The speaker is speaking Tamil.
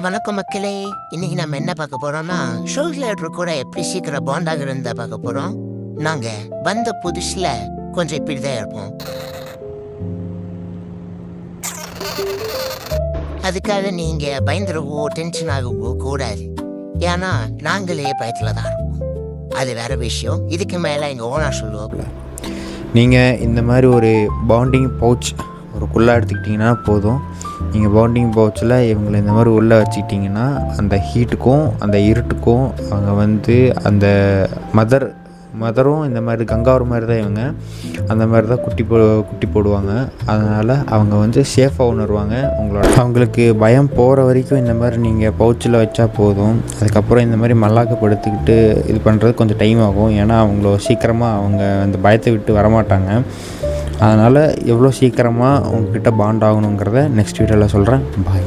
வணக்கம் மக்களே. இன்னைக்கு நம்ம என்ன பார்க்க போறோம்னா ஷோல்டர் கூட எப்படி சீக்கிரம் பாண்டாக இருந்தா பார்க்க போறோம். நாங்க வந்த புதுசுல கொஞ்சம் இப்படிதான் இருப்போம். அதுக்காக நீங்க பயந்துடவோ டென்ஷன் ஆகவோ கூடாது. ஏன்னா நாங்களே பயத்துல தான் இருப்போம். அது வேற விஷயம். இதுக்கு மேல எங்க ஓனர் சொல்லுவோம். நீங்கள் இந்த மாதிரி ஒரு பாண்டிங் பவுச் ஒரு குள்ளே எடுத்துக்கிட்டிங்கன்னா போதும். நீங்கள் பாண்டிங் பவுச்சில் இவங்களை இந்த மாதிரி உள்ளே வச்சுக்கிட்டிங்கன்னா அந்த ஹீட்டுக்கும் அந்த இருட்டுக்கும் அவங்க வந்து அந்த மதரும் இந்த மாதிரி கங்காரு மாதிரி தான் இவங்க அந்த மாதிரி தான் குட்டி போடுவாங்க. அதனால் அவங்க வந்து சேஃபாக உணர்வாங்க. அவங்களுக்கு பயம் போகிற வரைக்கும் இந்த மாதிரி நீங்கள் பவுச்சில் வச்சா போதும். அதுக்கப்புறம் இந்த மாதிரி மல்லாக்கப்படுத்திக்கிட்டு இது பண்ணுறது கொஞ்சம் டைம் ஆகும். ஏன்னா அவங்கள சீக்கிரமாக அவங்க அந்த பயத்தை விட்டு வரமாட்டாங்க. அதனால் எவ்வளோ சீக்கிரமாக உங்ககிட்ட பாண்ட் ஆகணுங்கிறத நெக்ஸ்ட் வீடியோவில் சொல்கிறேன். பாய்.